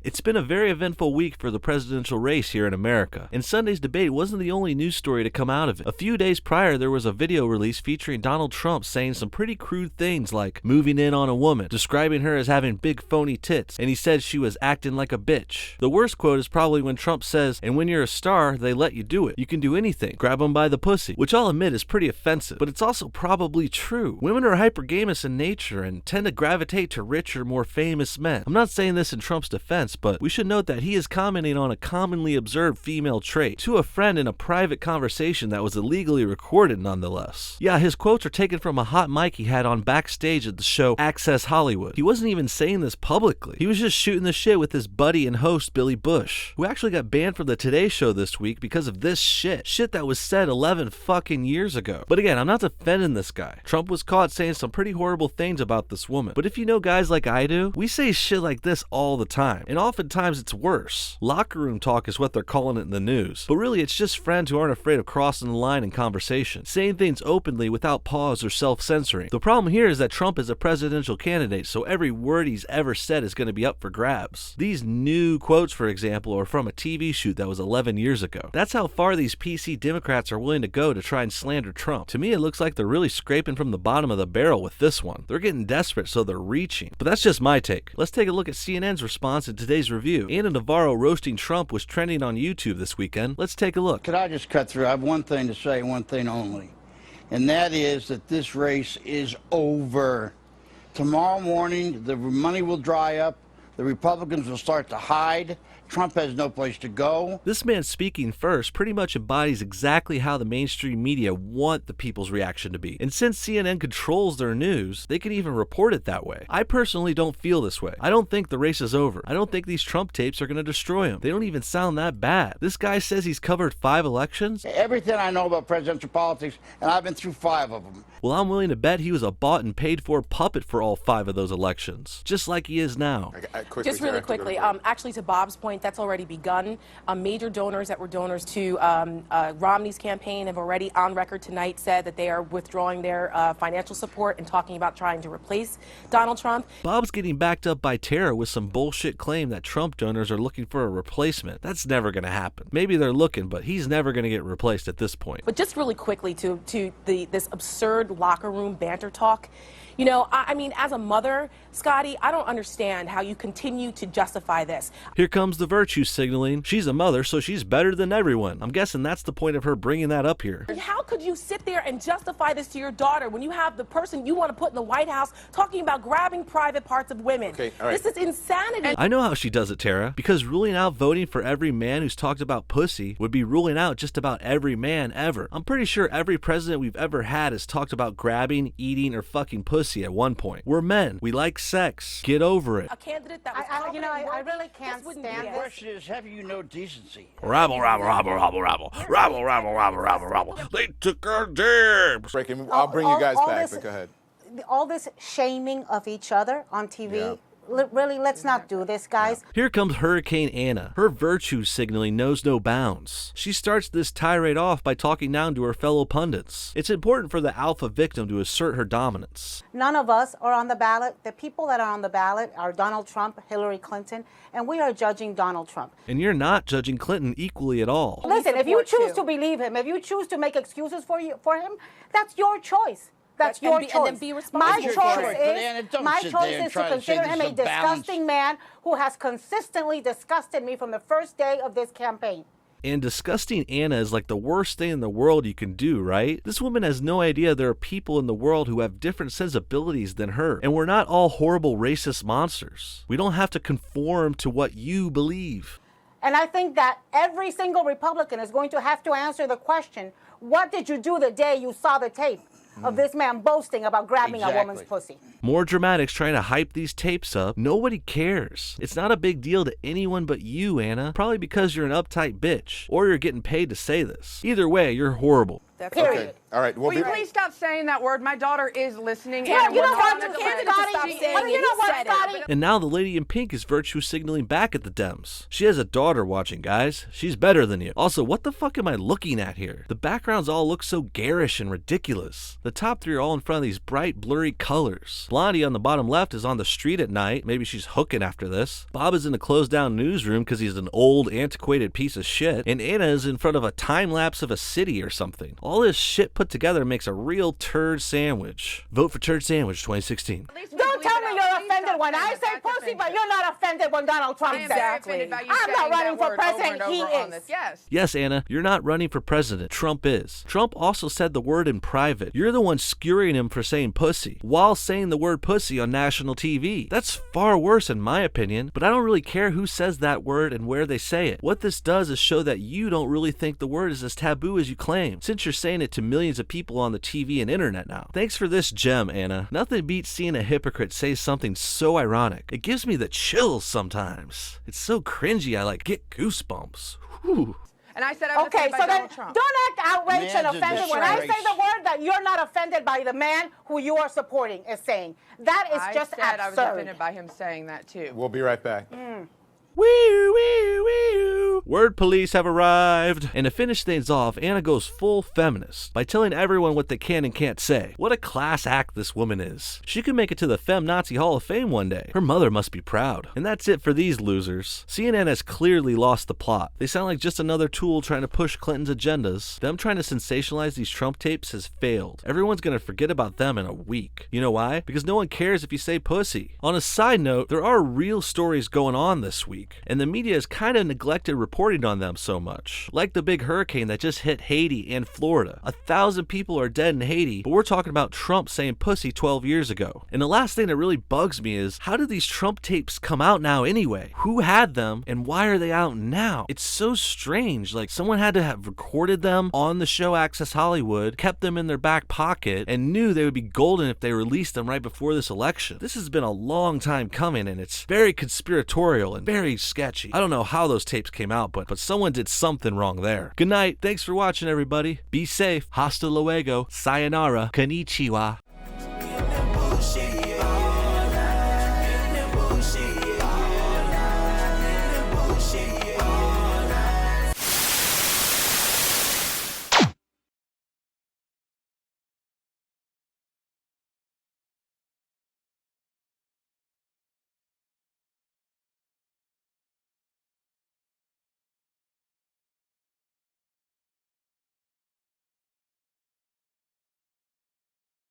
It's been a very eventful week for the presidential race here in America, and Sunday's debate wasn't the only news story to come out of it. A few days prior, there was a video release featuring Donald Trump saying some pretty crude things like moving in on a woman, describing her as having big phony tits, and he said she was acting like a bitch. The worst quote is probably when Trump says, "And when you're a star, they let you do it. You can do anything. Grab them by the pussy," which I'll admit is pretty offensive, but it's also probably true. Women are hypergamous in nature and tend to gravitate to richer, more famous men. I'm not saying this in Trump's defense, but we should note that he is commenting on a commonly observed female trait to a friend in a private conversation that was illegally recorded nonetheless. Yeah, his quotes are taken from a hot mic he had on backstage at the show Access Hollywood. He wasn't even saying this publicly. He was just shooting the shit with his buddy and host Billy Bush, who actually got banned from the Today Show this week because of this shit that was said 11 fucking years ago. But again, I'm not defending this guy. Trump was caught saying some pretty horrible things about this woman. But if you know guys like I do, we say shit like this all the time, and oftentimes it's worse. Locker room talk is what they're calling it in the news, but really it's just friends who aren't afraid of crossing the line in conversation, saying things openly without pause or self-censoring. The problem here is that Trump is a presidential candidate, so every word he's ever said is going to be up for grabs. These new quotes, for example, are from a TV shoot that was 11 years ago. That's how far these PC Democrats are willing to go to try and slander Trump. To me, it looks like they're really scraping from the bottom of the barrel with this one. They're getting desperate, so they're reaching. But that's just my take. Let's take a look at CNN's response in today's review. Navarro roasting Trump was trending on YouTube this weekend. Let's take a look. Could I just cut through? I have one thing to say, one thing only, and that is that this race is over. Tomorrow morning, the money will dry up. The Republicans will start to hide. Trump has no place to go. This man speaking first pretty much embodies exactly how the mainstream media want the people's reaction to be. And since CNN controls their news, they can even report it that way. I personally don't feel this way. I don't think the race is over. I don't think these Trump tapes are going to destroy him. They don't even sound that bad. This guy says he's covered 5 elections. Everything I know about presidential politics, and I've been through 5 of them. Well, I'm willing to bet he was a bought and paid for puppet for all 5 of those elections, just like he is now. Just really quickly, actually to Bob's point, that's already begun. Major donors that were donors to Romney's campaign have already on record tonight said that they are withdrawing their financial support and talking about trying to replace Donald Trump. Bob's getting backed up by Tara with some bullshit claim that Trump donors are looking for a replacement. That's never going to happen. Maybe they're looking, but he's never going to get replaced at this point. But just really quickly to this absurd locker room banter talk. You know, I mean, as a mother, Scotty, I don't understand how you continue to justify this. Here comes the virtue signaling. She's a mother, so she's better than everyone. I'm guessing that's the point of her bringing that up here. How could you sit there and justify this to your daughter when you have the person you want to put in the White House talking about grabbing private parts of women? Okay, all right. This is insanity. I know how she does it, Tara, because ruling out voting for every man who's talked about pussy would be ruling out just about every man ever. I'm pretty sure every president we've ever had has talked about grabbing, eating, or fucking pussy at one point. We're men. We like sex. Get over it. A candidate that was I really can't stand The this. question is, have you no decency? Rabble, rabble, rabble, rabble, rabble. Rabble, rabble, rabble, rabble, rabble. They took our jibs. I'll bring you guys back, this, but go ahead. All this shaming of each other on TV. Yeah. Really, let's not do this, guys. Here comes Hurricane Anna. Her virtue signaling knows no bounds. She starts this tirade off by talking down to her fellow pundits. It's important for the alpha victim to assert her dominance. None of us are on the ballot. The people that are on the ballot are Donald Trump, Hillary Clinton, and we are judging Donald Trump. And you're not judging Clinton equally at all. Listen, if you choose to believe him, if you choose to make excuses for him, that's your choice. That's your choice. And then be responsible. My Don't sit there and choice is try to to say consider there's him a some balance. disgusting man who has consistently disgusted me from the first day of this campaign. And disgusting Anna is like the worst thing in the world you can do, right? This woman has no idea there are people in the world who have different sensibilities than her. And we're not all horrible racist monsters. We don't have to conform to what you believe. And I think that every single Republican is going to have to answer the question, what did you do the day you saw the tape of this man boasting about grabbing a woman's pussy? More dramatics trying to hype these tapes up. Nobody cares. It's not a big deal to anyone but you, Anna. Probably because you're an uptight bitch, or you're getting paid to say this. Either way, you're horrible. That's Period. right. Okay. All right. We'll Will you be. please stop saying that word? My daughter is listening. Yeah, and you know we're what? not You gonna can't let stop her saying see it. You know what, He said it. Scotty? And now the lady in pink is virtue signaling back at the Dems. She has a daughter watching, guys. She's better than you. Also, what the fuck am I looking at here? The backgrounds all look so garish and ridiculous. The top three are all in front of these bright, blurry colors. Blondie on the bottom left is on the street at night. Maybe she's hooking after this. Bob is in a closed down newsroom because he's an old, antiquated piece of shit. And Anna is in front of a time lapse of a city or something. All this shit put together makes a real turd sandwich. Vote for Turd Sandwich 2016. Don't tell me you're offended when I say pussy, but you're not offended when Donald Trump says. Exactly. I'm not running for president. He is. Yes. Yes, Anna, you're not running for president. Trump is. Trump also said the word in private. You're the one skewering him for saying pussy, while saying the word pussy on national TV. That's far worse in my opinion, but I don't really care who says that word and where they say it. What this does is show that you don't really think the word is as taboo as you claim, since you're saying it to millions of people on the TV and internet now. Thanks for this gem, Anna. Nothing beats seeing a hypocrite say something so ironic. It gives me the chills sometimes. It's so cringy, I get goosebumps. Whew. And I said I was Okay, offended by so then Donald Trump. don't act outraged and Man's a offended when I say disgrace. the word that you're not offended by the man who you are supporting is saying. That is just I said I was absurd. offended by him saying that too. We'll be right back. Wee, wee, wee. Word police have arrived. And to finish things off, Anna goes full feminist by telling everyone what they can and can't say. What a class act this woman is. She could make it to the Fem Nazi Hall of Fame one day. Her mother must be proud. And that's it for these losers. CNN has clearly lost the plot. They sound like just another tool trying to push Clinton's agendas. Them trying to sensationalize these Trump tapes has failed. Everyone's gonna forget about them in a week. You know why? Because no one cares if you say pussy. On a side note, there are real stories going on this week, and the media has kind of neglected reporting on them so much. Like the big hurricane that just hit Haiti and Florida. 1,000 people are dead in Haiti, but we're talking about Trump saying pussy 12 years ago. And the last thing that really bugs me is, how did these Trump tapes come out now anyway? Who had them, and why are they out now? It's so strange. Like, someone had to have recorded them on the show Access Hollywood, kept them in their back pocket, and knew they would be golden if they released them right before this election. This has been a long time coming, and it's very conspiratorial and very sketchy. I don't know how those tapes came out, but someone did something wrong there. Good night. Thanks for watching, everybody. Be safe. Hasta luego. Sayonara. Konnichiwa. Bullshit.